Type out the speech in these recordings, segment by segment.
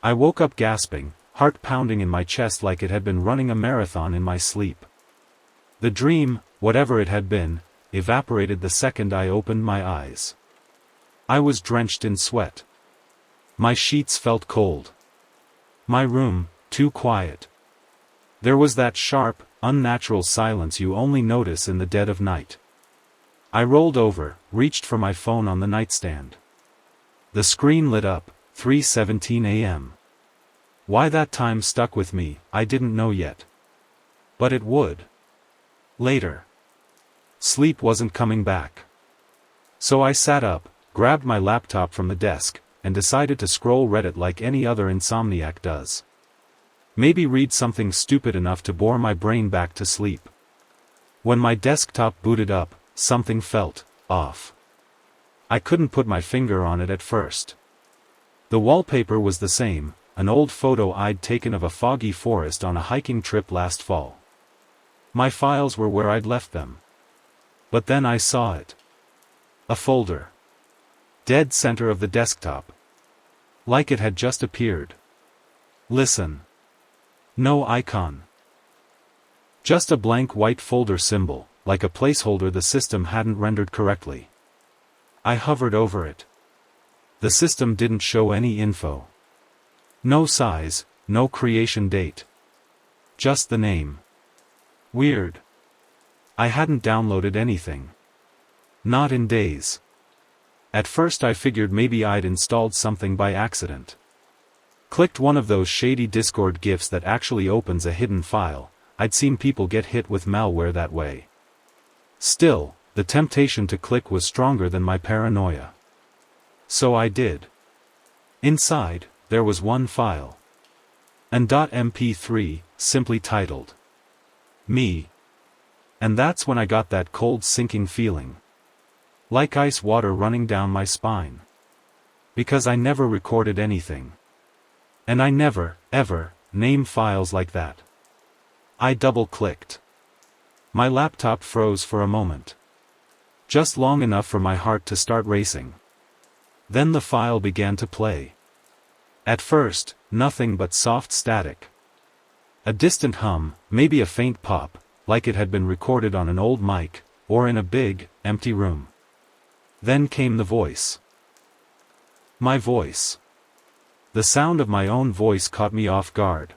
I woke up gasping, heart pounding in my chest like it had been running a marathon in my sleep. The dream, whatever it had been, evaporated the second I opened my eyes. I was drenched in sweat. My sheets felt cold. My room, too quiet. There was that sharp, unnatural silence you only notice in the dead of night. I rolled over, reached for my phone on the nightstand. The screen lit up, 3:17 a.m. Why that time stuck with me, I didn't know yet. But it would. Later. Sleep wasn't coming back. So I sat up, grabbed my laptop from the desk, and decided to scroll Reddit like any other insomniac does. Maybe read something stupid enough to bore my brain back to sleep. When my desktop booted up, something felt off. I couldn't put my finger on it at first. The wallpaper was the same, an old photo I'd taken of a foggy forest on a hiking trip last fall. My files were where I'd left them. But then I saw it. A folder. Dead center of the desktop. Like it had just appeared. Listen. No icon. Just a blank white folder symbol, like a placeholder the system hadn't rendered correctly. I hovered over it. The system didn't show any info. No size, no creation date. Just the name. Weird. I hadn't downloaded anything. Not in days. At first I figured maybe I'd installed something by accident. Clicked one of those shady Discord GIFs that actually opens a hidden file. I'd seen people get hit with malware that way. Still, the temptation to click was stronger than my paranoia. So I did. Inside, there was one file. An .mp3, simply titled Me. And that's when I got that cold sinking feeling. Like ice water running down my spine. Because I never recorded anything. And I never, ever, name files like that. I double-clicked. My laptop froze for a moment. Just long enough for my heart to start racing. Then the file began to play. At first, nothing but soft static. A distant hum, maybe a faint pop, like it had been recorded on an old mic, or in a big, empty room. Then came the voice. My voice. The sound of my own voice caught me off guard.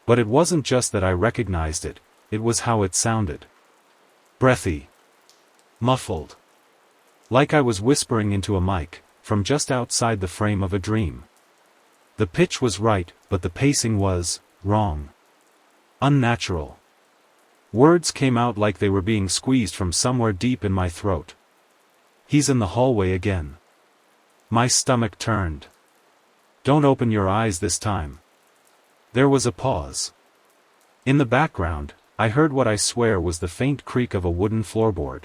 But it wasn't just that I recognized it, it was how it sounded. Breathy. Muffled. Like I was whispering into a mic, from just outside the frame of a dream. The pitch was right, but the pacing was wrong. Unnatural. Words came out like they were being squeezed from somewhere deep in my throat. He's in the hallway again. My stomach turned. Don't open your eyes this time. There was a pause. In the background, I heard what I swear was the faint creak of a wooden floorboard.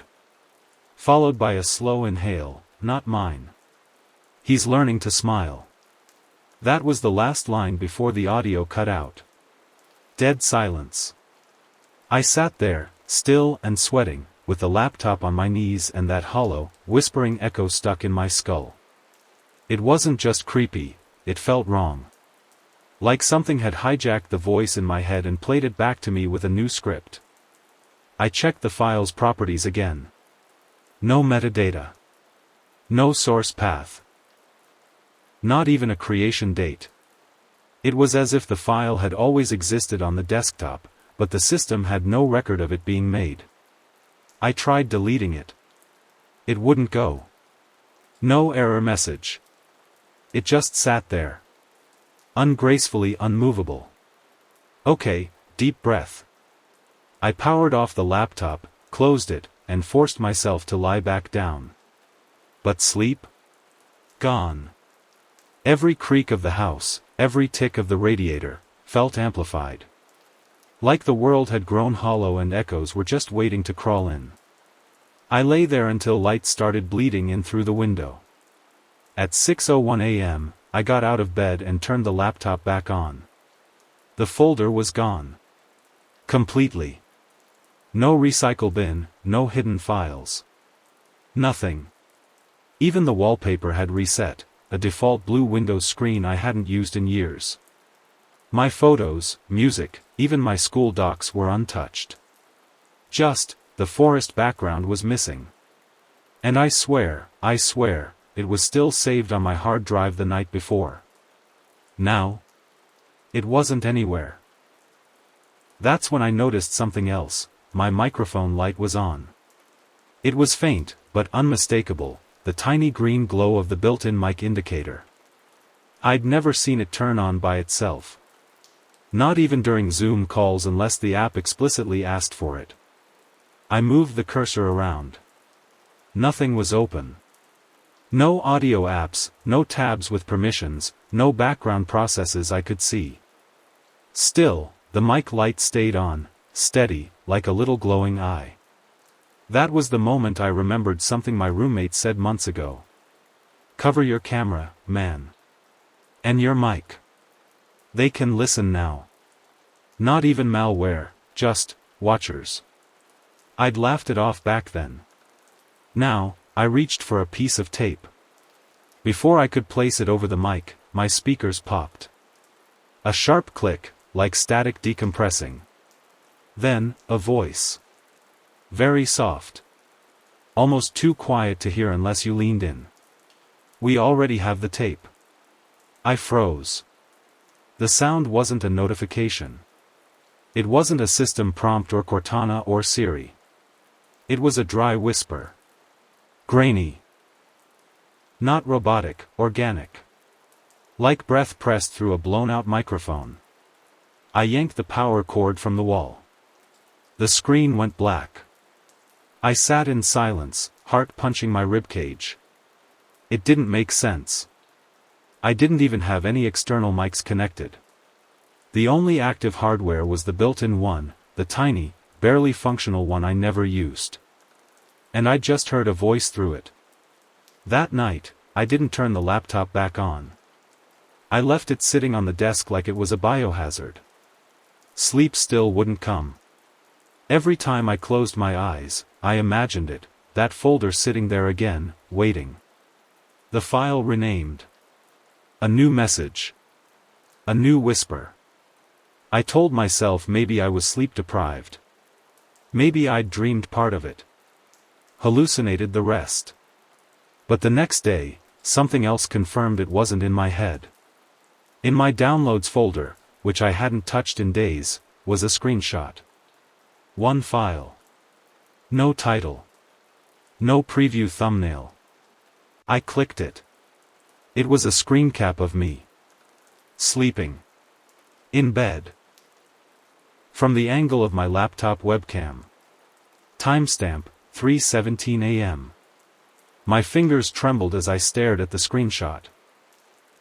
Followed by a slow inhale, not mine. He's learning to smile. That was the last line before the audio cut out. Dead silence. I sat there, still and sweating, with the laptop on my knees and that hollow, whispering echo stuck in my skull. It wasn't just creepy, it felt wrong. Like something had hijacked the voice in my head and played it back to me with a new script. I checked the file's properties again. No metadata. No source path. Not even a creation date. It was as if the file had always existed on the desktop, but the system had no record of it being made. I tried deleting it. It wouldn't go. No error message. It just sat there. Ungracefully unmovable. Okay, deep breath. I powered off the laptop, closed it, and forced myself to lie back down. But sleep? Gone. Every creak of the house, every tick of the radiator, felt amplified. Like the world had grown hollow and echoes were just waiting to crawl in. I lay there until light started bleeding in through the window. At 6:01 a.m., I got out of bed and turned the laptop back on. The folder was gone. Completely. No recycle bin, no hidden files. Nothing. Even the wallpaper had reset, a default blue Windows screen I hadn't used in years. My photos, music, even my school docs were untouched. Just, the forest background was missing. And I swear, it was still saved on my hard drive the night before. Now, it wasn't anywhere. That's when I noticed something else. My microphone light was on. It was faint, but unmistakable, the tiny green glow of the built-in mic indicator. I'd never seen it turn on by itself. Not even during Zoom calls unless the app explicitly asked for it. I moved the cursor around. Nothing was open. No audio apps, no tabs with permissions, no background processes I could see. Still, the mic light stayed on, steady, like a little glowing eye. That was the moment I remembered something my roommate said months ago. Cover your camera, man. And your mic. They can listen now. Not even malware, just watchers. I'd laughed it off back then. Now, I reached for a piece of tape. Before I could place it over the mic, my speakers popped. A sharp click, like static decompressing. Then, a voice. Very soft. Almost too quiet to hear unless you leaned in. We already have the tape. I froze. The sound wasn't a notification. It wasn't a system prompt or Cortana or Siri. It was a dry whisper. Grainy. Not robotic, organic. Like breath pressed through a blown-out microphone. I yanked the power cord from the wall. The screen went black. I sat in silence, heart punching my ribcage. It didn't make sense. I didn't even have any external mics connected. The only active hardware was the built-in one, the tiny, barely functional one I never used. And I just heard a voice through it. That night, I didn't turn the laptop back on. I left it sitting on the desk like it was a biohazard. Sleep still wouldn't come. Every time I closed my eyes, I imagined it, that folder sitting there again, waiting. The file renamed. A new message. A new whisper. I told myself maybe I was sleep-deprived. Maybe I'd dreamed part of it. Hallucinated the rest. But the next day, something else confirmed it wasn't in my head. In my downloads folder, which I hadn't touched in days, was a screenshot. One file. No title. No preview thumbnail. I clicked it. It was a screen cap of me. Sleeping. In bed. From the angle of my laptop webcam. Timestamp, 3:17 a.m. My fingers trembled as I stared at the screenshot.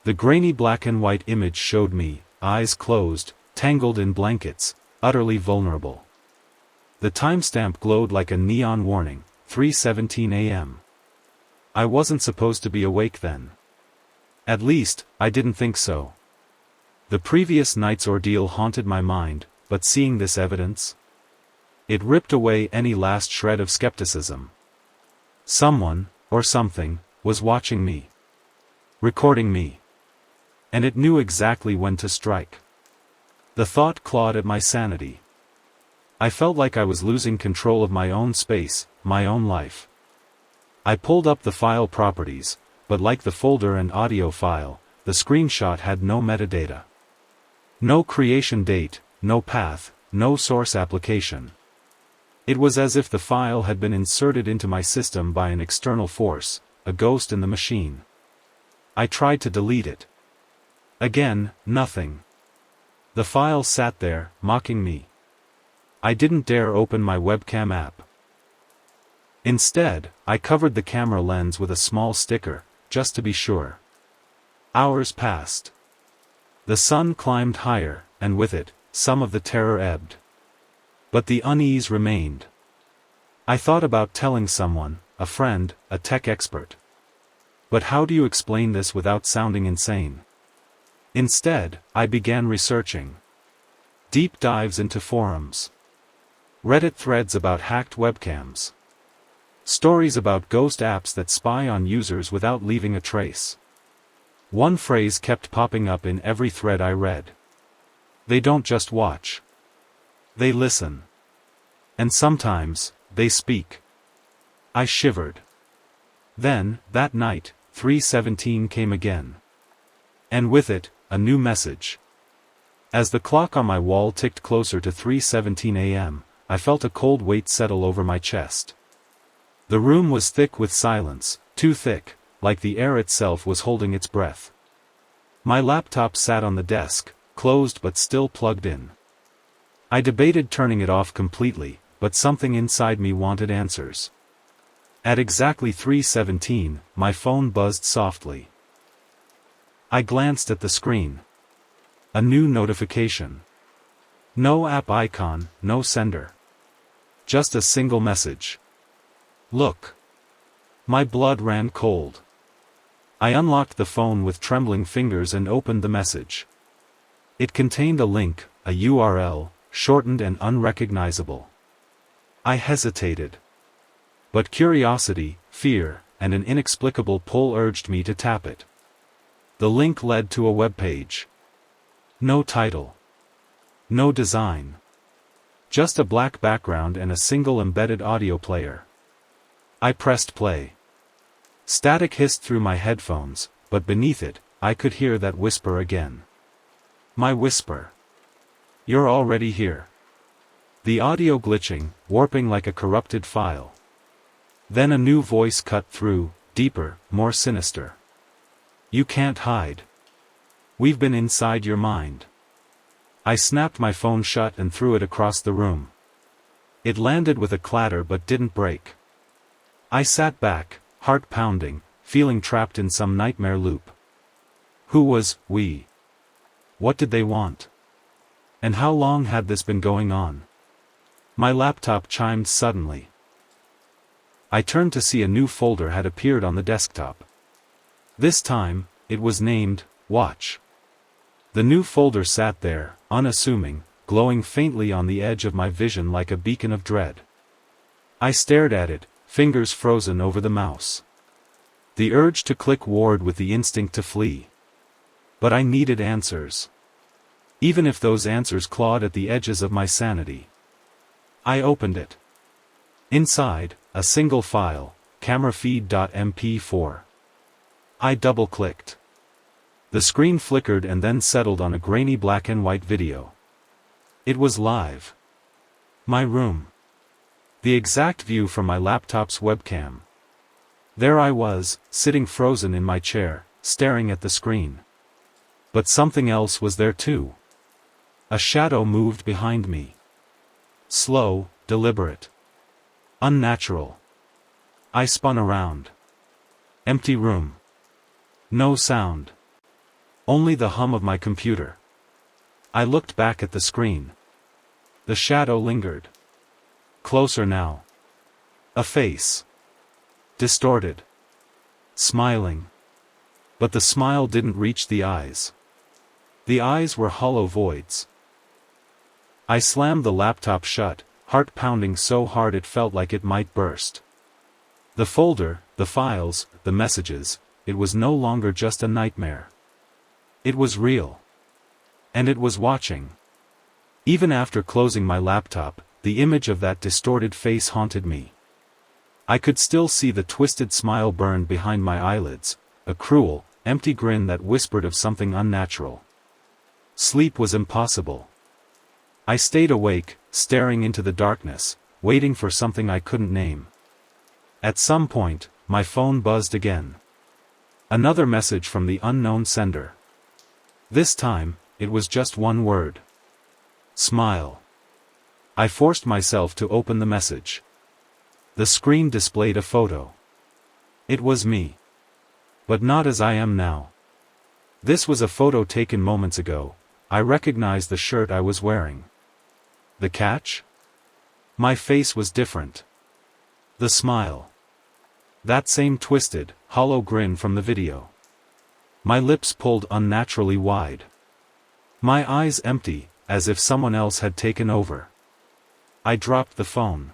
The grainy black and white image showed me, eyes closed, tangled in blankets, utterly vulnerable. The timestamp glowed like a neon warning, 3:17 a.m. I wasn't supposed to be awake then. At least, I didn't think so. The previous night's ordeal haunted my mind, but seeing this evidence, it ripped away any last shred of skepticism. Someone, or something, was watching me. Recording me. And it knew exactly when to strike. The thought clawed at my sanity. I felt like I was losing control of my own space, my own life. I pulled up the file properties, but like the folder and audio file, the screenshot had no metadata. No creation date, no path, no source application. It was as if the file had been inserted into my system by an external force, a ghost in the machine. I tried to delete it. Again, nothing. The file sat there, mocking me. I didn't dare open my webcam app. Instead, I covered the camera lens with a small sticker, just to be sure. Hours passed. The sun climbed higher, and with it, some of the terror ebbed. But the unease remained. I thought about telling someone, a friend, a tech expert. But how do you explain this without sounding insane? Instead, I began researching. Deep dives into forums. Reddit threads about hacked webcams. Stories about ghost apps that spy on users without leaving a trace. One phrase kept popping up in every thread I read. They don't just watch. They listen. And sometimes, they speak. I shivered. Then, that night, 3:17 came again. And with it, a new message. As the clock on my wall ticked closer to 3:17 a.m., I felt a cold weight settle over my chest. The room was thick with silence, too thick, like the air itself was holding its breath. My laptop sat on the desk, closed but still plugged in. I debated turning it off completely, but something inside me wanted answers. At exactly 3:17, my phone buzzed softly. I glanced at the screen. A new notification. No app icon, no sender. Just a single message. Look. My blood ran cold. I unlocked the phone with trembling fingers and opened the message. It contained a link, a URL, shortened and unrecognizable. I hesitated. But curiosity, fear, and an inexplicable pull urged me to tap it. The link led to a web page. No title. No design. Just a black background and a single embedded audio player. I pressed play. Static hissed through my headphones, but beneath it, I could hear that whisper again. My whisper. You're already here. The audio glitching, warping like a corrupted file. Then a new voice cut through, deeper, more sinister. You can't hide. We've been inside your mind. I snapped my phone shut and threw it across the room. It landed with a clatter but didn't break. I sat back, heart pounding, feeling trapped in some nightmare loop. Who was we? What did they want? And how long had this been going on? My laptop chimed suddenly. I turned to see a new folder had appeared on the desktop. This time, it was named, Watch. The new folder sat there, unassuming, glowing faintly on the edge of my vision like a beacon of dread. I stared at it, fingers frozen over the mouse. The urge to click warred with the instinct to flee. But I needed answers. Even if those answers clawed at the edges of my sanity. I opened it. Inside, a single file, camerafeed.mp4. I double-clicked. The screen flickered and then settled on a grainy black and white video. It was live. My room. The exact view from my laptop's webcam. There I was, sitting frozen in my chair, staring at the screen. But something else was there too. A shadow moved behind me. Slow, deliberate. Unnatural. I spun around. Empty room. No sound. Only the hum of my computer. I looked back at the screen. The shadow lingered. Closer now. A face. Distorted. Smiling. But the smile didn't reach the eyes. The eyes were hollow voids. I slammed the laptop shut, heart pounding so hard it felt like it might burst. The folder, the files, the messages, it was no longer just a nightmare. It was real. And it was watching. Even after closing my laptop, the image of that distorted face haunted me. I could still see the twisted smile burned behind my eyelids, a cruel, empty grin that whispered of something unnatural. Sleep was impossible. I stayed awake, staring into the darkness, waiting for something I couldn't name. At some point, my phone buzzed again. Another message from the unknown sender. This time, it was just one word. Smile. I forced myself to open the message. The screen displayed a photo. It was me. But not as I am now. This was a photo taken moments ago. I recognized the shirt I was wearing. The catch? My face was different. The smile. That same twisted, hollow grin from the video. My lips pulled unnaturally wide. My eyes empty, as if someone else had taken over. I dropped the phone.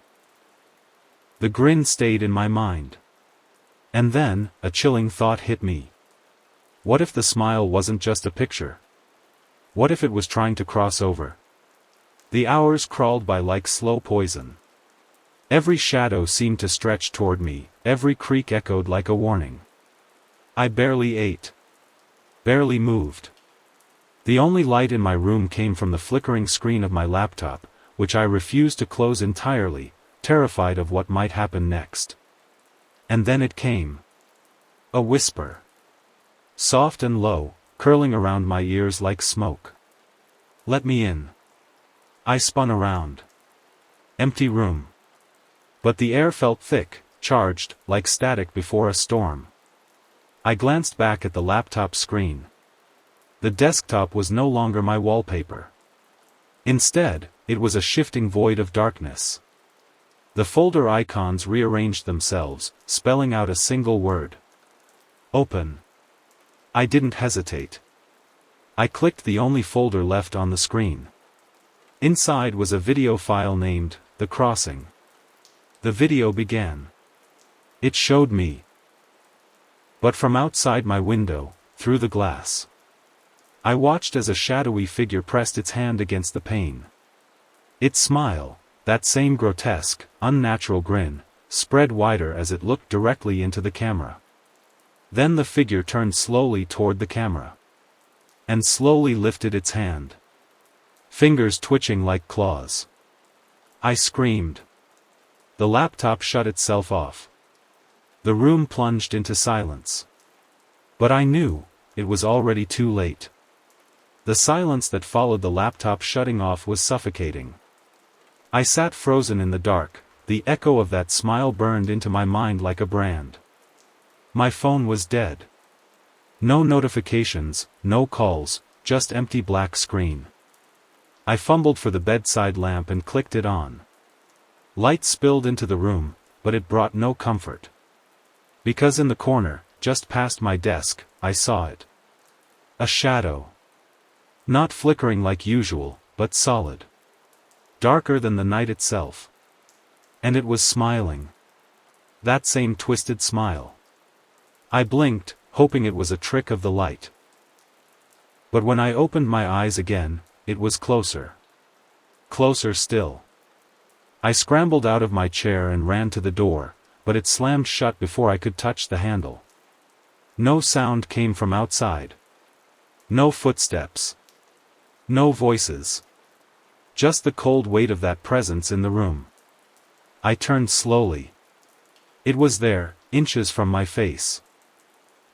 The grin stayed in my mind. And then, a chilling thought hit me. What if the smile wasn't just a picture? What if it was trying to cross over? The hours crawled by like slow poison. Every shadow seemed to stretch toward me, every creak echoed like a warning. I barely ate. Barely moved. The only light in my room came from the flickering screen of my laptop, which I refused to close entirely, terrified of what might happen next. And then it came. A whisper. Soft and low, curling around my ears like smoke. Let me in. I spun around. Empty room. But the air felt thick, charged, like static before a storm. I glanced back at the laptop screen. The desktop was no longer my wallpaper. Instead, it was a shifting void of darkness. The folder icons rearranged themselves, spelling out a single word. Open. I didn't hesitate. I clicked the only folder left on the screen. Inside was a video file named The Crossing. The video began. It showed me. But from outside my window, through the glass. I watched as a shadowy figure pressed its hand against the pane. Its smile, that same grotesque, unnatural grin, spread wider as it looked directly into the camera. Then the figure turned slowly toward the camera. And slowly lifted its hand. Fingers twitching like claws. I screamed. The laptop shut itself off. The room plunged into silence. But I knew, it was already too late. The silence that followed the laptop shutting off was suffocating. I sat frozen in the dark, the echo of that smile burned into my mind like a brand. My phone was dead. No notifications, no calls, just empty black screen. I fumbled for the bedside lamp and clicked it on. Light spilled into the room, but it brought no comfort. Because in the corner, just past my desk, I saw it. A shadow. Not flickering like usual, but solid. Darker than the night itself. And it was smiling. That same twisted smile. I blinked, hoping it was a trick of the light. But when I opened my eyes again, it was closer. Closer still. I scrambled out of my chair and ran to the door, but it slammed shut before I could touch the handle. No sound came from outside. No footsteps. No voices. Just the cold weight of that presence in the room. I turned slowly. It was there, inches from my face.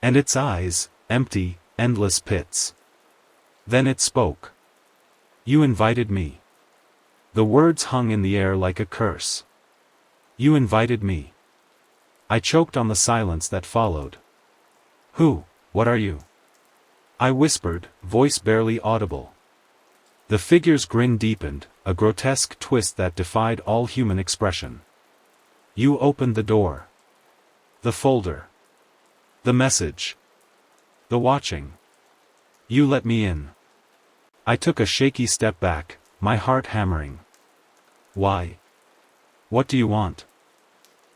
And its eyes, empty, endless pits. Then it spoke. You invited me. The words hung in the air like a curse. You invited me. I choked on the silence that followed. Who, what are you? I whispered, voice barely audible. The figure's grin deepened, a grotesque twist that defied all human expression. You opened the door. The folder. The message. The watching. You let me in. I took a shaky step back, my heart hammering. Why? What do you want?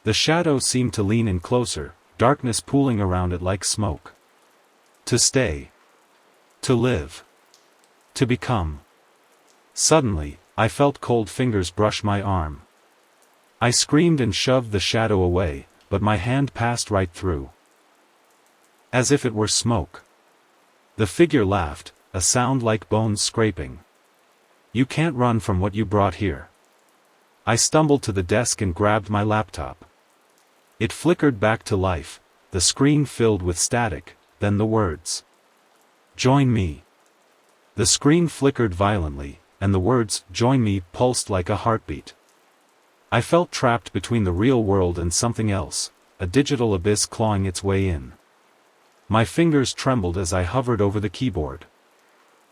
The shadow seemed to lean in closer, darkness pooling around it like smoke. To stay. To live. To become. Suddenly, I felt cold fingers brush my arm. I screamed and shoved the shadow away, but my hand passed right through. As if it were smoke. The figure laughed, a sound like bones scraping. You can't run from what you brought here. I stumbled to the desk and grabbed my laptop. It flickered back to life, the screen filled with static, then the words. Join me. The screen flickered violently, and the words, join me, pulsed like a heartbeat. I felt trapped between the real world and something else, a digital abyss clawing its way in. My fingers trembled as I hovered over the keyboard.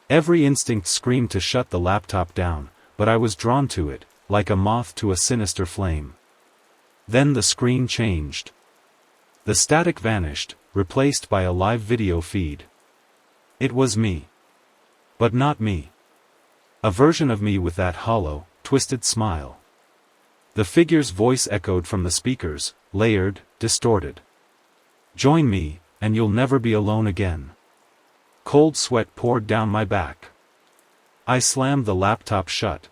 Every instinct screamed to shut the laptop down, but I was drawn to it, like a moth to a sinister flame. Then the screen changed. The static vanished, replaced by a live video feed. It was me. But not me. A version of me with that hollow, twisted smile. The figure's voice echoed from the speakers, layered, distorted. Join me, and you'll never be alone again. Cold sweat poured down my back. I slammed the laptop shut.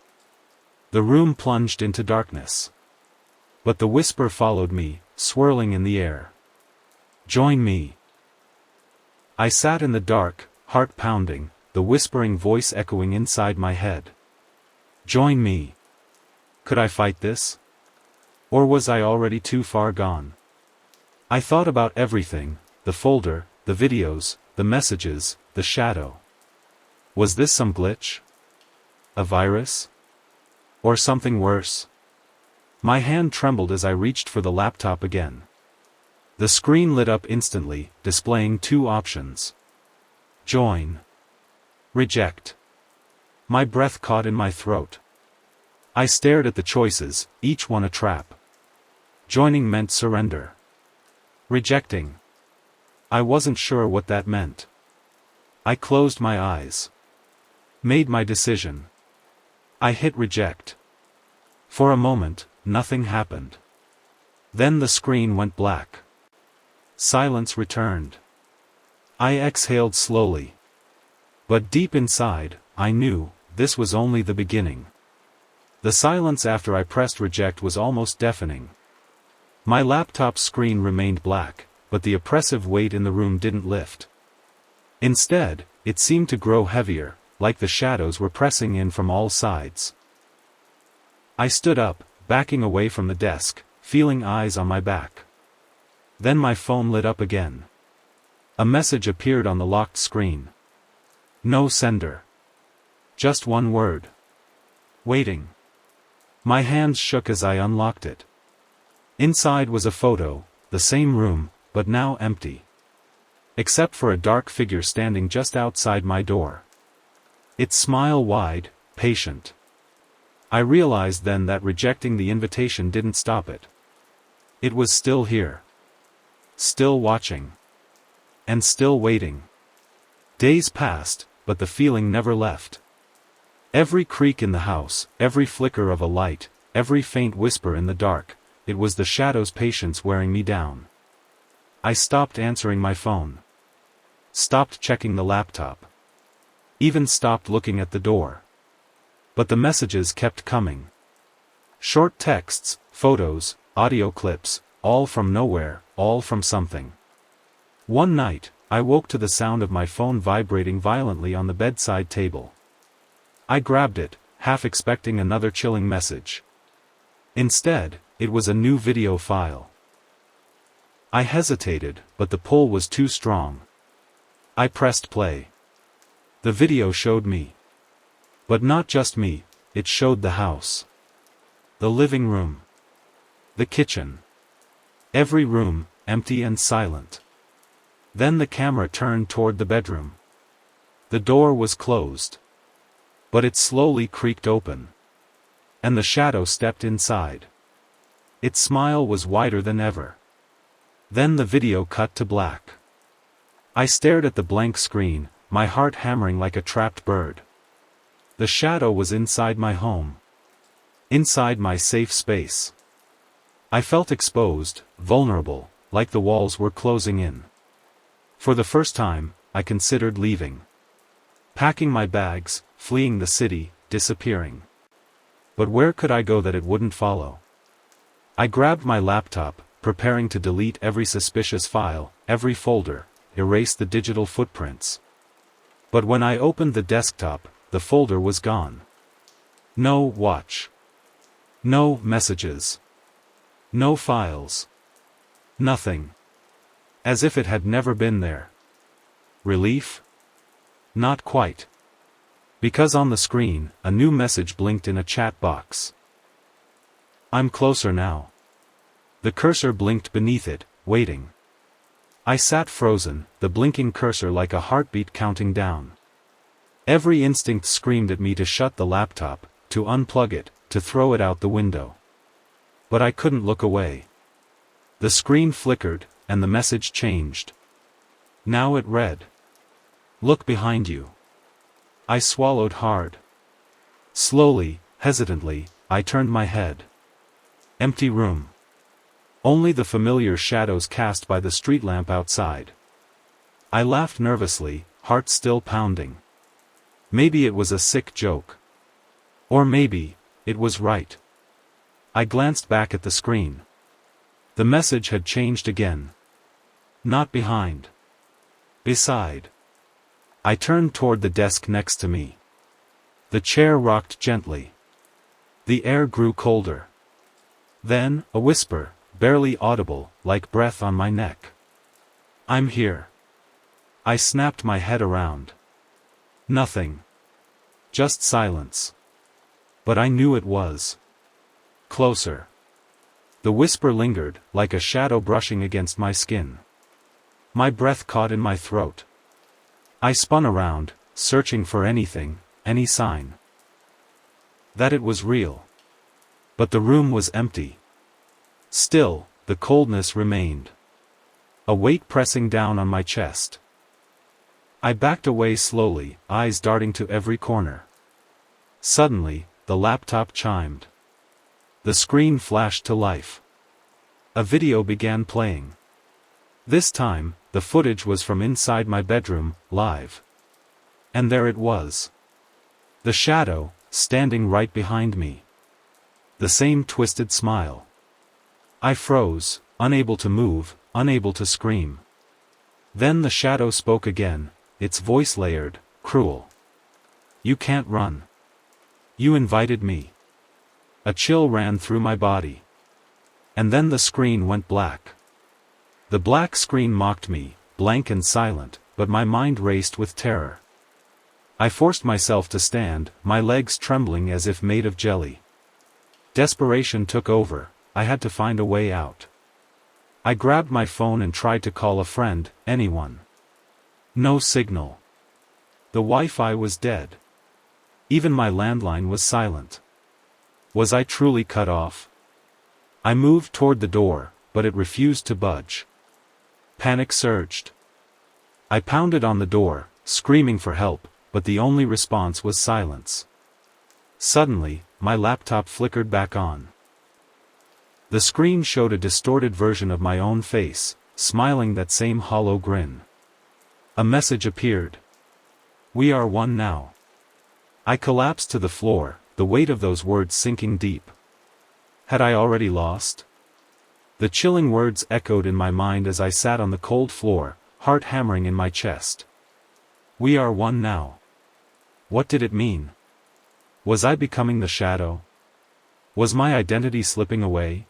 The room plunged into darkness. But the whisper followed me, swirling in the air. Join me. I sat in the dark, heart pounding, the whispering voice echoing inside my head. Join me. Could I fight this? Or was I already too far gone? I thought about everything, the folder, the videos, the messages, the shadow. Was this some glitch? A virus? Or something worse? My hand trembled as I reached for the laptop again. The screen lit up instantly, displaying two options. Join. Reject. My breath caught in my throat. I stared at the choices, each one a trap. Joining meant surrender. Rejecting. I wasn't sure what that meant. I closed my eyes. Made my decision. I hit reject. For a moment, nothing happened. Then the screen went black. Silence returned. I exhaled slowly. But deep inside, I knew, this was only the beginning. The silence after I pressed reject was almost deafening. My laptop screen remained black, but the oppressive weight in the room didn't lift. Instead, it seemed to grow heavier, like the shadows were pressing in from all sides. I stood up, backing away from the desk, feeling eyes on my back. Then my phone lit up again. A message appeared on the locked screen. No sender. Just one word. Waiting. My hands shook as I unlocked it. Inside was a photo, the same room, but now empty. Except for a dark figure standing just outside my door. Its smile wide, patient. I realized then that rejecting the invitation didn't stop it. It was still here. Still watching. And still waiting. Days passed, but the feeling never left. Every creak in the house, every flicker of a light, every faint whisper in the dark, it was the shadow's patience wearing me down. I stopped answering my phone. Stopped checking the laptop. Even stopped looking at the door. But the messages kept coming. Short texts, photos, audio clips, all from nowhere, all from something. One night, I woke to the sound of my phone vibrating violently on the bedside table. I grabbed it, half expecting another chilling message. Instead, it was a new video file. I hesitated, but the pull was too strong. I pressed play. The video showed me. But not just me, it showed the house. The living room. The kitchen. Every room, empty and silent. Then the camera turned toward the bedroom. The door was closed. But it slowly creaked open. And the shadow stepped inside. Its smile was wider than ever. Then the video cut to black. I stared at the blank screen, my heart hammering like a trapped bird. The shadow was inside my home. Inside my safe space. I felt exposed, vulnerable, like the walls were closing in. For the first time, I considered leaving. Packing my bags, fleeing the city, disappearing. But where could I go that it wouldn't follow? I grabbed my laptop, preparing to delete every suspicious file, every folder, erase the digital footprints. But when I opened the desktop, the folder was gone. No watch. No messages. No files. Nothing. As if it had never been there. Relief? Not quite. Because on the screen, a new message blinked in a chat box. I'm closer now. The cursor blinked beneath it, waiting. I sat frozen, the blinking cursor like a heartbeat counting down. Every instinct screamed at me to shut the laptop, to unplug it, to throw it out the window. But I couldn't look away. The screen flickered, and the message changed. Now it read. Look behind you. I swallowed hard. Slowly, hesitantly, I turned my head. Empty room. Only the familiar shadows cast by the street lamp outside. I laughed nervously, heart still pounding. Maybe it was a sick joke. Or maybe it was right. I glanced back at the screen. The message had changed again. Not behind. Beside. I turned toward the desk next to me. The chair rocked gently. The air grew colder. Then, a whisper, barely audible, like breath on my neck. "I'm here." I snapped my head around. Nothing. Just silence. But I knew it was. Closer. The whisper lingered, like a shadow brushing against my skin. My breath caught in my throat. I spun around, searching for anything, any sign that it was real. But the room was empty. Still, the coldness remained. A weight pressing down on my chest. I backed away slowly, eyes darting to every corner. Suddenly, the laptop chimed. The screen flashed to life. A video began playing. This time, the footage was from inside my bedroom, live. And there it was. The shadow, standing right behind me. The same twisted smile. I froze, unable to move, unable to scream. Then the shadow spoke again, its voice layered, cruel. "You can't run. You invited me." A chill ran through my body. And then the screen went black. The black screen mocked me, blank and silent, but my mind raced with terror. I forced myself to stand, my legs trembling as if made of jelly. Desperation took over, I had to find a way out. I grabbed my phone and tried to call a friend, anyone. No signal. The Wi-Fi was dead. Even my landline was silent. Was I truly cut off? I moved toward the door, but it refused to budge. Panic surged. I pounded on the door, screaming for help, but the only response was silence. Suddenly, my laptop flickered back on. The screen showed a distorted version of my own face, smiling that same hollow grin. A message appeared. "We are one now." I collapsed to the floor, the weight of those words sinking deep. Had I already lost? The chilling words echoed in my mind as I sat on the cold floor, heart hammering in my chest. "We are one now." What did it mean? Was I becoming the shadow? Was my identity slipping away?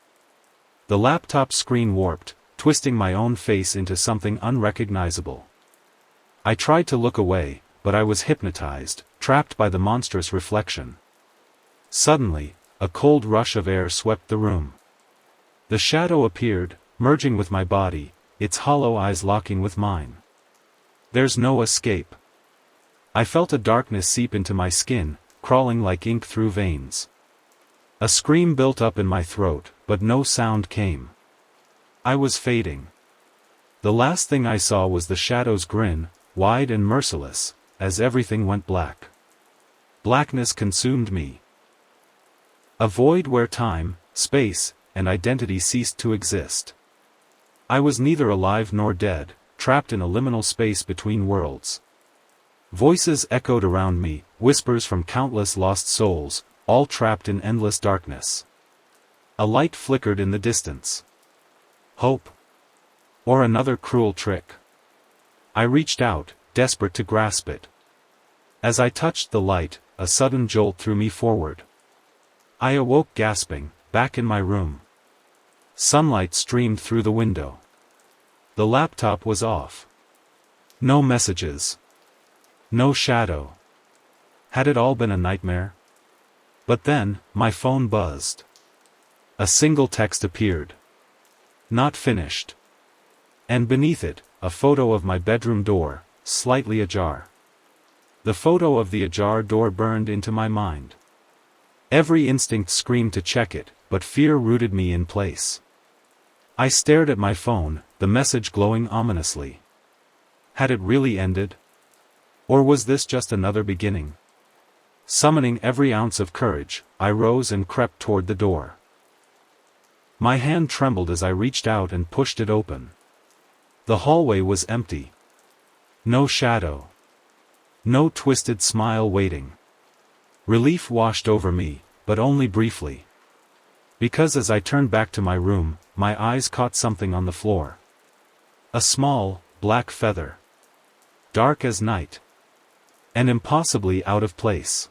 The laptop screen warped, twisting my own face into something unrecognizable. I tried to look away, but I was hypnotized, trapped by the monstrous reflection. Suddenly, a cold rush of air swept the room. The shadow appeared, merging with my body, its hollow eyes locking with mine. There's no escape. I felt a darkness seep into my skin, crawling like ink through veins. A scream built up in my throat, but no sound came. I was fading. The last thing I saw was the shadow's grin, wide and merciless, as everything went black. Blackness consumed me. A void where time, space, and identity ceased to exist. I was neither alive nor dead, trapped in a liminal space between worlds. Voices echoed around me, whispers from countless lost souls, all trapped in endless darkness. A light flickered in the distance. Hope? Or another cruel trick? I reached out, desperate to grasp it. As I touched the light, a sudden jolt threw me forward. I awoke gasping, back in my room. Sunlight streamed through the window. The laptop was off. No messages. No shadow. Had it all been a nightmare? But then, my phone buzzed. A single text appeared. Not finished. And beneath it, a photo of my bedroom door, slightly ajar. The photo of the ajar door burned into my mind. Every instinct screamed to check it, but fear rooted me in place. I stared at my phone, the message glowing ominously. Had it really ended? Or was this just another beginning? Summoning every ounce of courage, I rose and crept toward the door. My hand trembled as I reached out and pushed it open. The hallway was empty. No shadow. No twisted smile waiting. Relief washed over me, but only briefly. Because as I turned back to my room, my eyes caught something on the floor. A small, black feather. Dark as night. And impossibly out of place.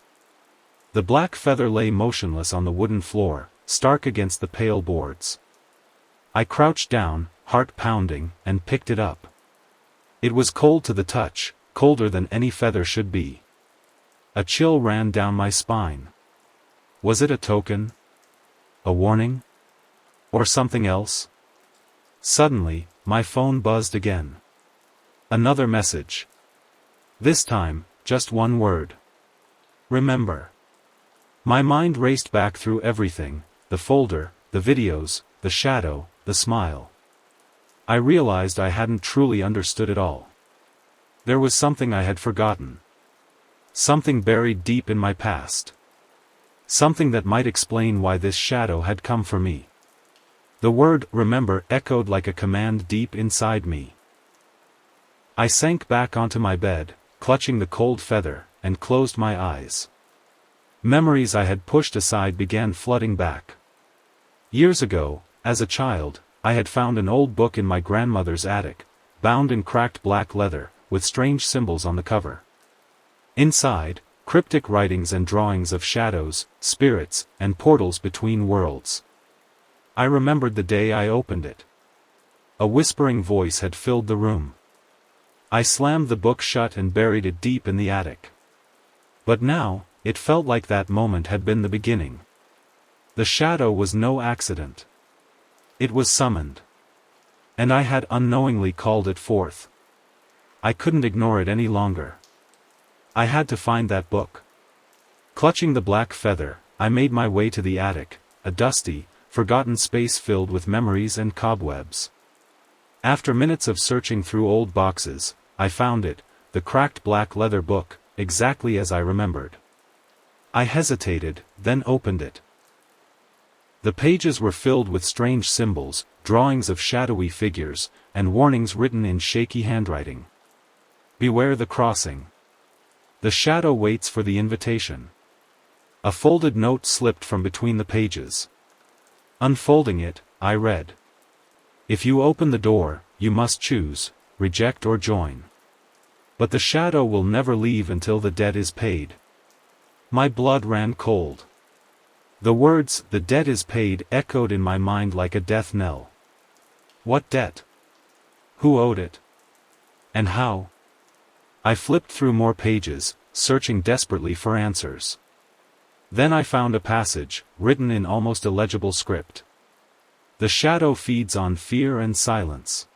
The black feather lay motionless on the wooden floor, stark against the pale boards. I crouched down, heart pounding, and picked it up. It was cold to the touch, colder than any feather should be. A chill ran down my spine. Was it a token? A warning? Or something else? Suddenly, my phone buzzed again. Another message. This time, just one word. Remember. My mind raced back through everything, the folder, the videos, the shadow, the smile. I realized I hadn't truly understood it all. There was something I had forgotten. Something buried deep in my past. Something that might explain why this shadow had come for me. The word remember echoed like a command deep inside me. I sank back onto my bed, clutching the cold feather, and closed my eyes. Memories I had pushed aside began flooding back. Years ago, as a child, I had found an old book in my grandmother's attic, bound in cracked black leather, with strange symbols on the cover. Inside, cryptic writings and drawings of shadows, spirits, and portals between worlds. I remembered the day I opened it. A whispering voice had filled the room. I slammed the book shut and buried it deep in the attic. But now, it felt like that moment had been the beginning. The shadow was no accident. It was summoned. And I had unknowingly called it forth. I couldn't ignore it any longer. I had to find that book. Clutching the black feather, I made my way to the attic, a dusty, forgotten space filled with memories and cobwebs. After minutes of searching through old boxes, I found it, the cracked black leather book, exactly as I remembered. I hesitated, then opened it. The pages were filled with strange symbols, drawings of shadowy figures, and warnings written in shaky handwriting. Beware the crossing. The shadow waits for the invitation. A folded note slipped from between the pages. Unfolding it, I read. If you open the door, you must choose, reject or join. But the shadow will never leave until the debt is paid. My blood ran cold. The words, "the debt is paid," echoed in my mind like a death knell. What debt? Who owed it? And how? I flipped through more pages, searching desperately for answers. Then I found a passage, written in almost illegible script. The shadow feeds on fear and silence.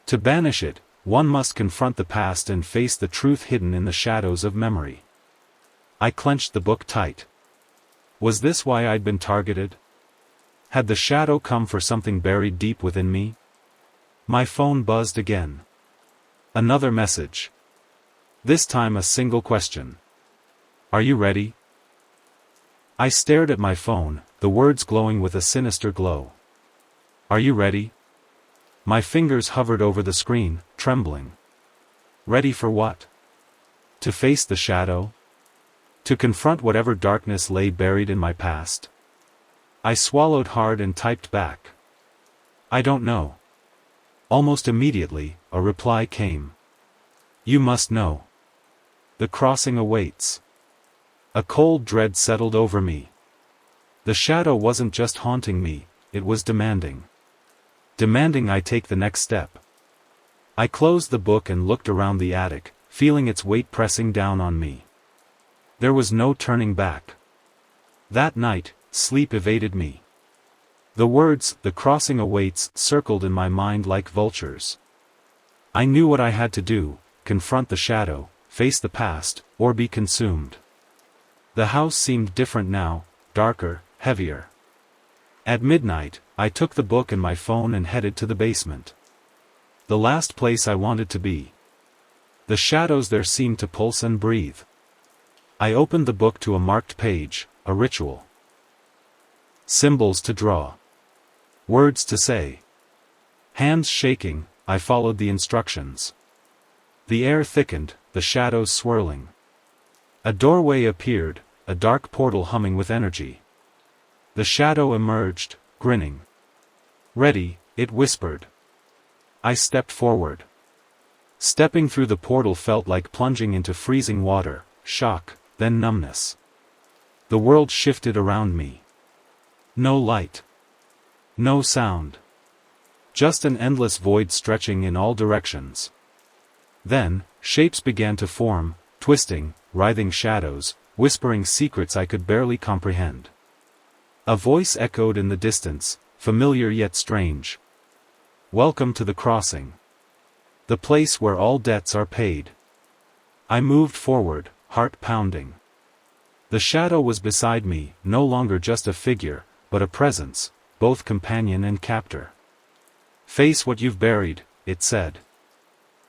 To banish it, one must confront the past and face the truth hidden in the shadows of memory. I clenched the book tight. Was this why I'd been targeted? Had the shadow come for something buried deep within me? My phone buzzed again. Another message. This time a single question. Are you ready? I stared at my phone, the words glowing with a sinister glow. Are you ready? My fingers hovered over the screen, trembling. Ready for what? To face the shadow? To confront whatever darkness lay buried in my past? I swallowed hard and typed back. I don't know. Almost immediately, a reply came. You must know. The crossing awaits. A cold dread settled over me. The shadow wasn't just haunting me, it was demanding. Demanding I take the next step. I closed the book and looked around the attic, feeling its weight pressing down on me. There was no turning back. That night, sleep evaded me. The words, "the crossing awaits," circled in my mind like vultures. I knew what I had to do, confront the shadow, face the past, or be consumed. The house seemed different now, darker, heavier. At midnight, I took the book and my phone and headed to the basement. The last place I wanted to be. The shadows there seemed to pulse and breathe. I opened the book to a marked page, a ritual. Symbols to draw. Words to say. Hands shaking, I followed the instructions. The air thickened, the the shadows swirling. A doorway appeared, a dark portal humming with energy. The shadow emerged, grinning. "Ready," it whispered. I stepped forward. Stepping through the portal felt like plunging into freezing water, shock, then numbness. The world shifted around me. No light. No sound. Just an endless void stretching in all directions. Then, shapes began to form, twisting, writhing shadows, whispering secrets I could barely comprehend. A voice echoed in the distance, familiar yet strange. "Welcome to the crossing. The place where all debts are paid." I moved forward, heart pounding. The shadow was beside me, no longer just a figure, but a presence, both companion and captor. "Face what you've buried," it said.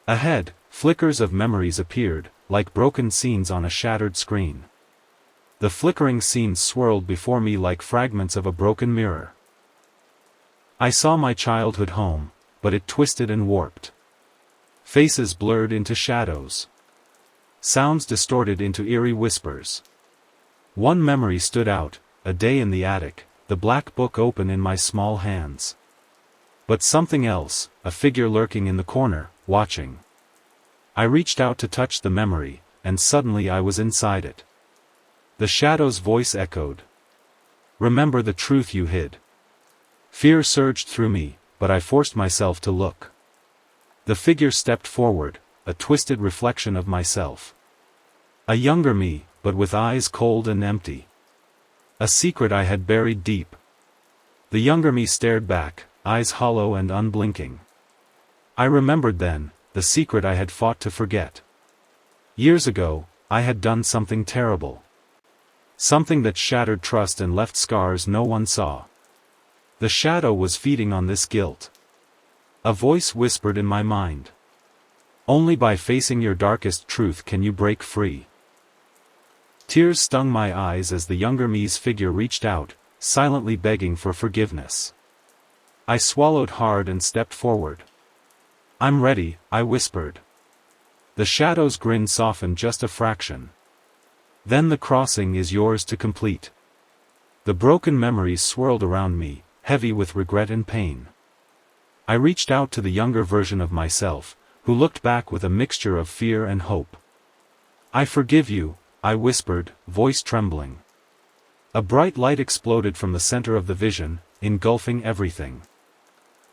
Ahead, flickers of memories appeared, like broken scenes on a shattered screen. The flickering scenes swirled before me like fragments of a broken mirror. I saw my childhood home, but it twisted and warped. Faces blurred into shadows. Sounds distorted into eerie whispers. One memory stood out, a day in the attic, the black book open in my small hands. But something else, a figure lurking in the corner, watching. I reached out to touch the memory, and suddenly I was inside it. The shadow's voice echoed. "Remember the truth you hid." Fear surged through me, but I forced myself to look. The figure stepped forward, a twisted reflection of myself. A younger me, but with eyes cold and empty. A secret I had buried deep. The younger me stared back, eyes hollow and unblinking. I remembered then, the secret I had fought to forget. Years ago, I had done something terrible. Something that shattered trust and left scars no one saw. The shadow was feeding on this guilt. A voice whispered in my mind. "Only by facing your darkest truth can you break free." Tears stung my eyes as the younger me's figure reached out, silently begging for forgiveness. I swallowed hard and stepped forward. "I'm ready," I whispered. The shadow's grin softened just a fraction. "Then the crossing is yours to complete." The broken memories swirled around me, heavy with regret and pain. I reached out to the younger version of myself, who looked back with a mixture of fear and hope. "I forgive you," I whispered, voice trembling. A bright light exploded from the center of the vision, engulfing everything.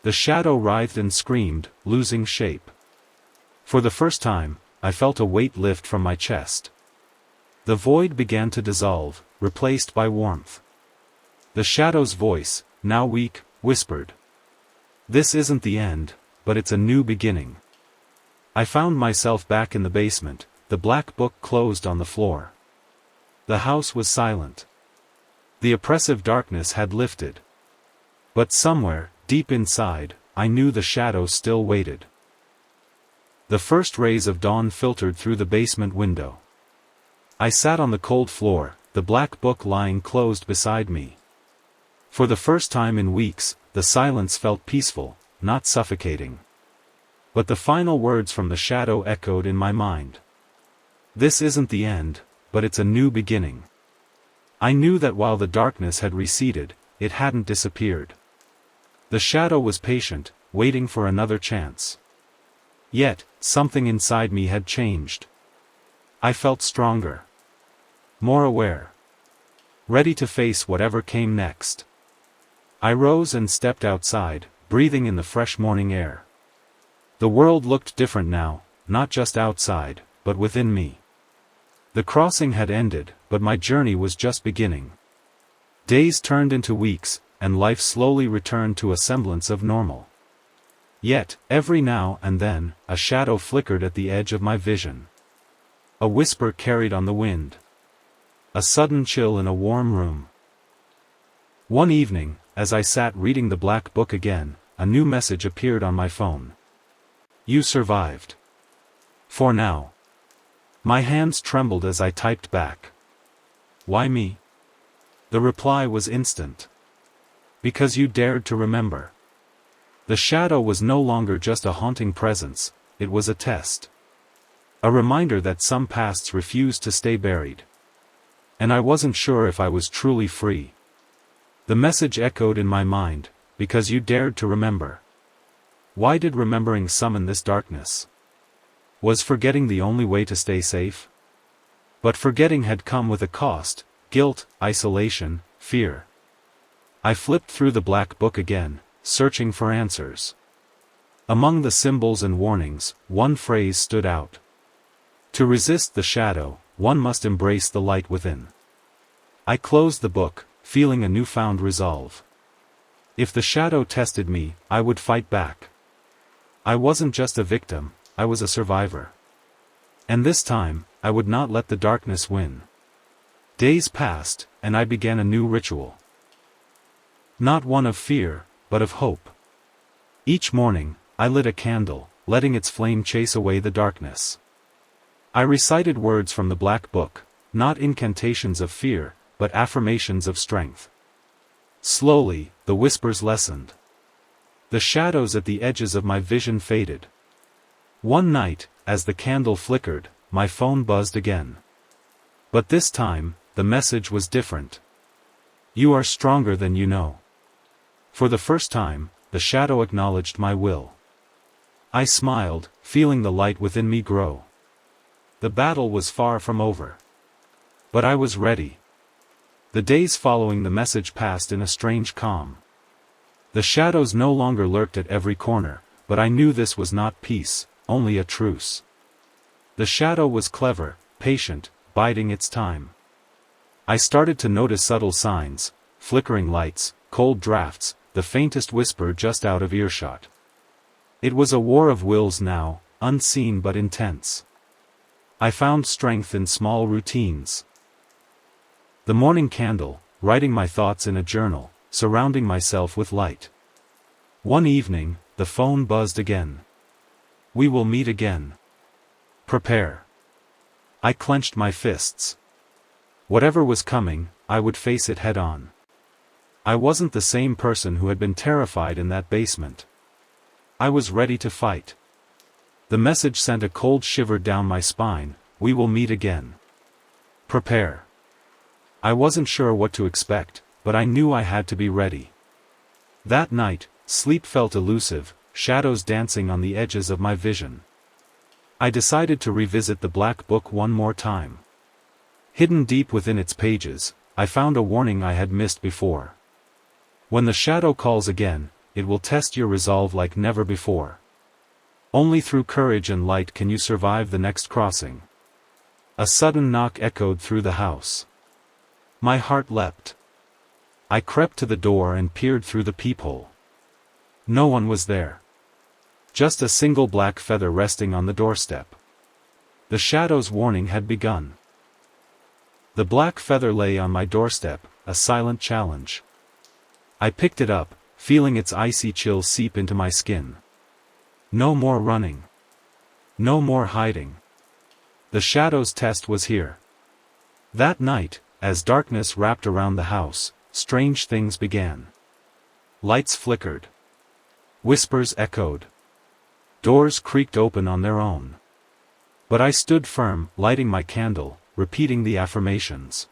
The shadow writhed and screamed, losing shape. For the first time, I felt a weight lift from my chest. The void began to dissolve, replaced by warmth. The shadow's voice, now weak, whispered. "This isn't the end, but it's a new beginning." I found myself back in the basement, the black book closed on the floor. The house was silent. The oppressive darkness had lifted. But somewhere, deep inside, I knew the shadow still waited. The first rays of dawn filtered through the basement window. I sat on the cold floor, the black book lying closed beside me. For the first time in weeks, the silence felt peaceful, not suffocating. But the final words from the shadow echoed in my mind. "This isn't the end, but it's a new beginning." I knew that while the darkness had receded, it hadn't disappeared. The shadow was patient, waiting for another chance. Yet, something inside me had changed. I felt stronger. More aware. Ready to face whatever came next. I rose and stepped outside, breathing in the fresh morning air. The world looked different now, not just outside, but within me. The crossing had ended, but my journey was just beginning. Days turned into weeks, and life slowly returned to a semblance of normal. Yet, every now and then, a shadow flickered at the edge of my vision. A whisper carried on the wind. A sudden chill in a warm room. One evening, as I sat reading the black book again, a new message appeared on my phone. "You survived. For now." My hands trembled as I typed back. "Why me?" The reply was instant. "Because you dared to remember." The shadow was no longer just a haunting presence, it was a test. A reminder that some pasts refused to stay buried. And I wasn't sure if I was truly free. The message echoed in my mind, because you dared to remember. Why did remembering summon this darkness? Was forgetting the only way to stay safe? But forgetting had come with a cost: guilt, isolation, fear. I flipped through the black book again, searching for answers. Among the symbols and warnings, one phrase stood out. To resist the shadow, one must embrace the light within. I closed the book, feeling a newfound resolve. If the shadow tested me, I would fight back. I wasn't just a victim, I was a survivor. And this time, I would not let the darkness win. Days passed, and I began a new ritual. Not one of fear, but of hope. Each morning, I lit a candle, letting its flame chase away the darkness. I recited words from the black book, not incantations of fear, but affirmations of strength. Slowly, the whispers lessened. The shadows at the edges of my vision faded. One night, as the candle flickered, my phone buzzed again. But this time, the message was different. You are stronger than you know. For the first time, the shadow acknowledged my will. I smiled, feeling the light within me grow. The battle was far from over. But I was ready. The days following the message passed in a strange calm. The shadows no longer lurked at every corner, but I knew this was not peace, only a truce. The shadow was clever, patient, biding its time. I started to notice subtle signs: flickering lights, cold drafts, the faintest whisper just out of earshot. It was a war of wills now, unseen but intense. I found strength in small routines. The morning candle, writing my thoughts in a journal, surrounding myself with light. One evening, the phone buzzed again. We will meet again. Prepare. I clenched my fists. Whatever was coming, I would face it head on. I wasn't the same person who had been terrified in that basement. I was ready to fight. The message sent a cold shiver down my spine: we will meet again. Prepare. I wasn't sure what to expect, but I knew I had to be ready. That night, sleep felt elusive, shadows dancing on the edges of my vision. I decided to revisit the black book one more time. Hidden deep within its pages, I found a warning I had missed before. When the shadow calls again, it will test your resolve like never before. Only through courage and light can you survive the next crossing. A sudden knock echoed through the house. My heart leapt. I crept to the door and peered through the peephole. No one was there. Just a single black feather resting on the doorstep. The shadow's warning had begun. The black feather lay on my doorstep, a silent challenge. I picked it up, feeling its icy chill seep into my skin. No more running. No more hiding. The shadow's test was here. That night, as darkness wrapped around the house, strange things began. Lights flickered. Whispers echoed. Doors creaked open on their own. But I stood firm, lighting my candle, repeating the affirmations.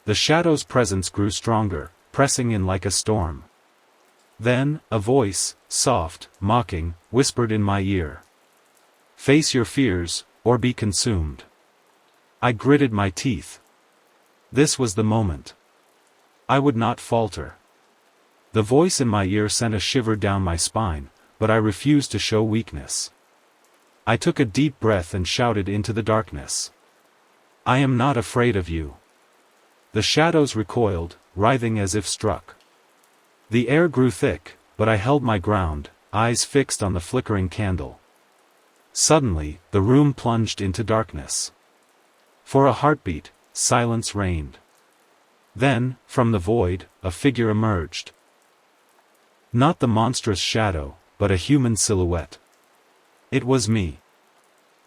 The shadow's presence grew stronger, pressing in like a storm. Then, a voice, soft, mocking, whispered in my ear. Face your fears, or be consumed. I gritted my teeth. This was the moment. I would not falter. The voice in my ear sent a shiver down my spine, but I refused to show weakness. I took a deep breath and shouted into the darkness. I am not afraid of you. The shadows recoiled, writhing as if struck. The air grew thick, but I held my ground, eyes fixed on the flickering candle. Suddenly, the room plunged into darkness. For a heartbeat, silence reigned. Then, from the void, a figure emerged. Not the monstrous shadow, but a human silhouette. It was me.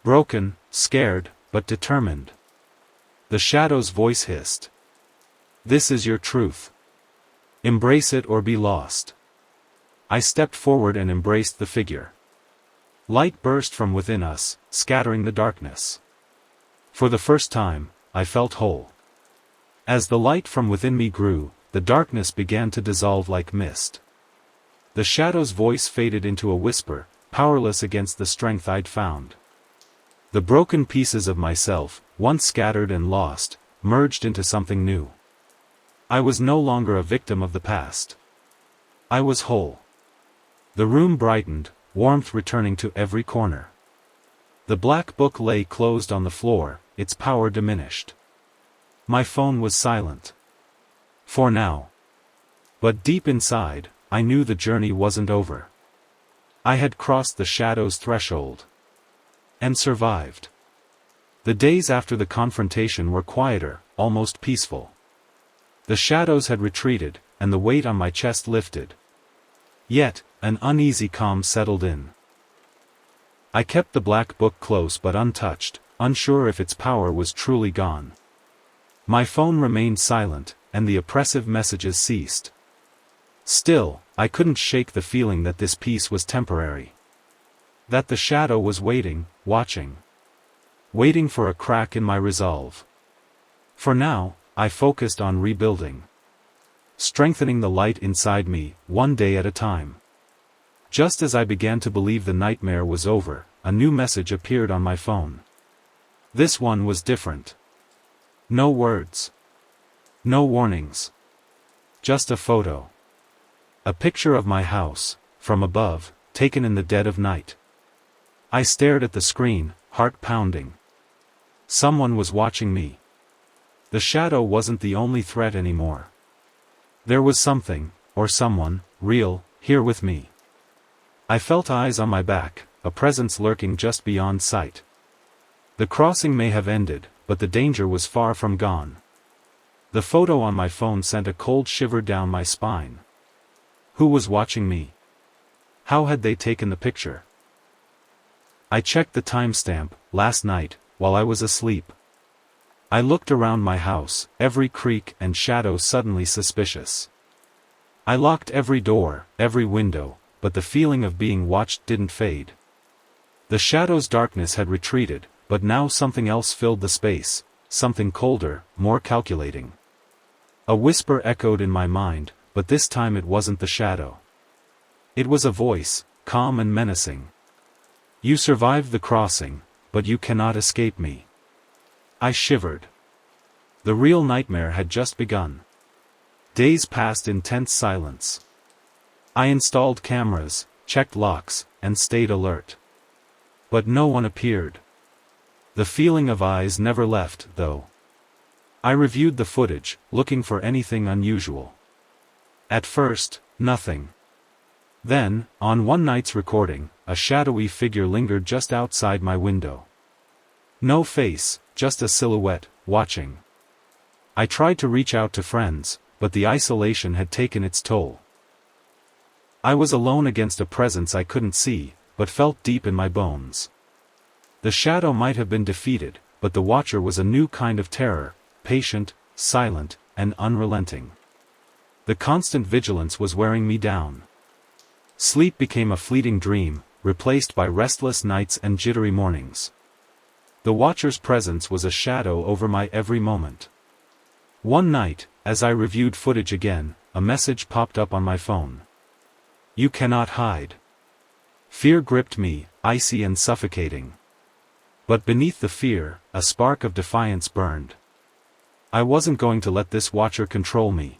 Broken, scared, but determined. The shadow's voice hissed. This is your truth. Embrace it or be lost. I stepped forward and embraced the figure. Light burst from within us, scattering the darkness. For the first time, I felt whole. As the light from within me grew, the darkness began to dissolve like mist. The shadow's voice faded into a whisper, powerless against the strength I'd found. The broken pieces of myself, once scattered and lost, merged into something new. I was no longer a victim of the past. I was whole. The room brightened, warmth returning to every corner. The black book lay closed on the floor, its power diminished. My phone was silent. For now. But deep inside, I knew the journey wasn't over. I had crossed the shadow's threshold. And survived. The days after the confrontation were quieter, almost peaceful. The shadows had retreated, and the weight on my chest lifted. Yet, an uneasy calm settled in. I kept the black book close but untouched, unsure if its power was truly gone. My phone remained silent, and the oppressive messages ceased. Still, I couldn't shake the feeling that this peace was temporary. That the shadow was waiting, watching. Waiting for a crack in my resolve. For now, I focused on rebuilding. Strengthening the light inside me, one day at a time. Just as I began to believe the nightmare was over, a new message appeared on my phone. This one was different. No words. No warnings. Just a photo. A picture of my house, from above, taken in the dead of night. I stared at the screen, heart pounding. Someone was watching me. The shadow wasn't the only threat anymore. There was something, or someone, real, here with me. I felt eyes on my back, a presence lurking just beyond sight. The crossing may have ended, but the danger was far from gone. The photo on my phone sent a cold shiver down my spine. Who was watching me? How had they taken the picture? I checked the timestamp, last night, while I was asleep. I looked around my house, every creak and shadow suddenly suspicious. I locked every door, every window, but the feeling of being watched didn't fade. The shadow's darkness had retreated, but now something else filled the space, something colder, more calculating. A whisper echoed in my mind, but this time it wasn't the shadow. It was a voice, calm and menacing. You survived the crossing, but you cannot escape me. I shivered. The real nightmare had just begun. Days passed in tense silence. I installed cameras, checked locks, and stayed alert. But no one appeared. The feeling of eyes never left, though. I reviewed the footage, looking for anything unusual. At first, nothing. Then, on one night's recording, a shadowy figure lingered just outside my window. No face, just a silhouette, watching. I tried to reach out to friends, but the isolation had taken its toll. I was alone against a presence I couldn't see, but felt deep in my bones. The shadow might have been defeated, but the watcher was a new kind of terror, patient, silent, and unrelenting. The constant vigilance was wearing me down. Sleep became a fleeting dream, replaced by restless nights and jittery mornings. The watcher's presence was a shadow over my every moment. One night, as I reviewed footage again, a message popped up on my phone. You cannot hide. Fear gripped me, icy and suffocating. But beneath the fear, a spark of defiance burned. I wasn't going to let this watcher control me.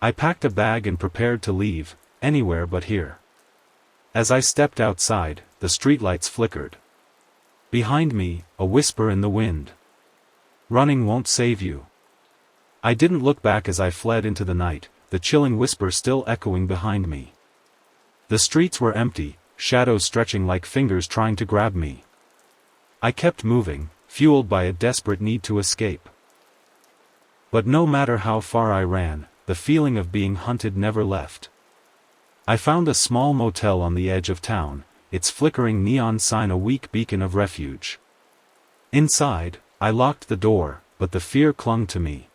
I packed a bag and prepared to leave, anywhere but here. As I stepped outside, the streetlights flickered. Behind me, a whisper in the wind. Running won't save you. I didn't look back as I fled into the night, the chilling whisper still echoing behind me. The streets were empty, shadows stretching like fingers trying to grab me. I kept moving, fueled by a desperate need to escape. But no matter how far I ran, the feeling of being hunted never left. I found a small motel on the edge of town, its flickering neon sign a weak beacon of refuge. Inside, I locked the door, but the fear clung to me.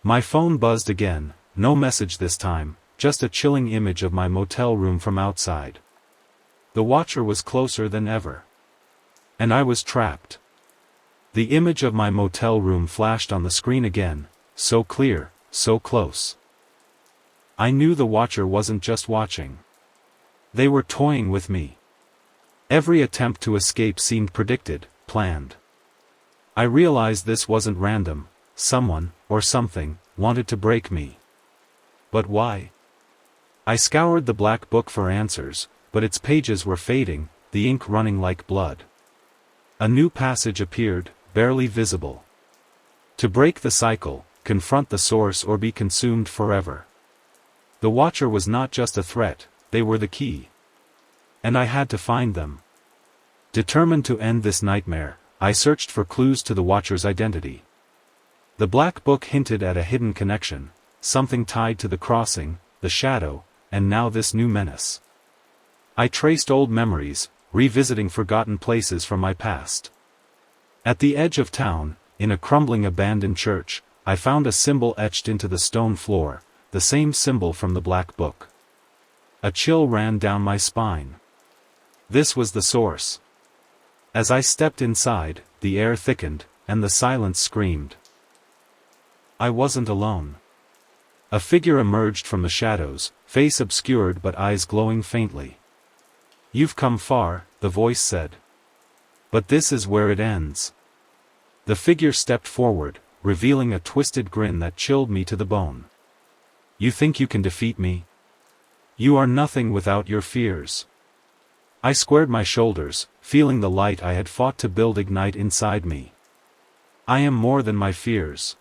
My phone buzzed again, no message this time, just a chilling image of my motel room from outside. The Watcher was closer than ever. And I was trapped. The image of my motel room flashed on the screen again, so clear, so close. I knew the Watcher wasn't just watching. They were toying with me. Every attempt to escape seemed predicted, planned. I realized this wasn't random. Someone, or something, wanted to break me. But why? I scoured the black book for answers, but its pages were fading, the ink running like blood. A new passage appeared, barely visible. To break the cycle, confront the source or be consumed forever. The Watcher was not just a threat, they were the key. And I had to find them. Determined to end this nightmare, I searched for clues to the Watcher's identity. The black book hinted at a hidden connection, something tied to the crossing, the shadow, and now this new menace. I traced old memories, revisiting forgotten places from my past. At the edge of town, in a crumbling abandoned church, I found a symbol etched into the stone floor, the same symbol from the black book. A chill ran down my spine. This was the source. As I stepped inside, the air thickened, and the silence screamed. I wasn't alone. A figure emerged from the shadows, face obscured but eyes glowing faintly. "You've come far," the voice said. "But this is where it ends." The figure stepped forward, revealing a twisted grin that chilled me to the bone. "You think you can defeat me? You are nothing without your fears." I squared my shoulders, feeling the light I had fought to build ignite inside me. "I am more than my fears.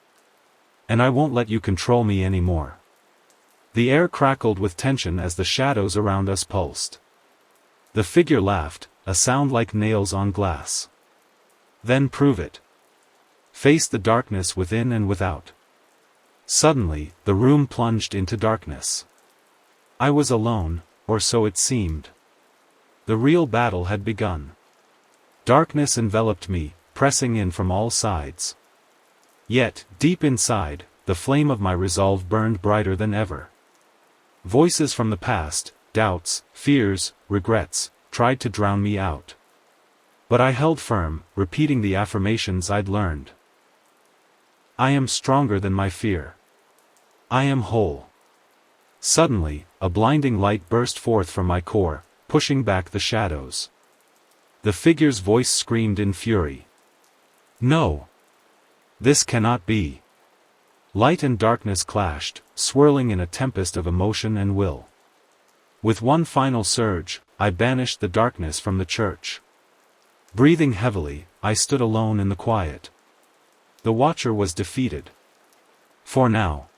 And I won't let you control me anymore." The air crackled with tension as the shadows around us pulsed. The figure laughed, a sound like nails on glass. "Then prove it. Face the darkness within and without." Suddenly, the room plunged into darkness. I was alone, or so it seemed. The real battle had begun. Darkness enveloped me, pressing in from all sides. Yet, deep inside, the flame of my resolve burned brighter than ever. Voices from the past, doubts, fears, regrets, tried to drown me out. But I held firm, repeating the affirmations I'd learned. I am stronger than my fear. I am whole. Suddenly, a blinding light burst forth from my core, pushing back the shadows. The figure's voice screamed in fury. "No! This cannot be." Light and darkness clashed, swirling in a tempest of emotion and will. With one final surge, I banished the darkness from the church. Breathing heavily, I stood alone in the quiet. The Watcher was defeated. For now.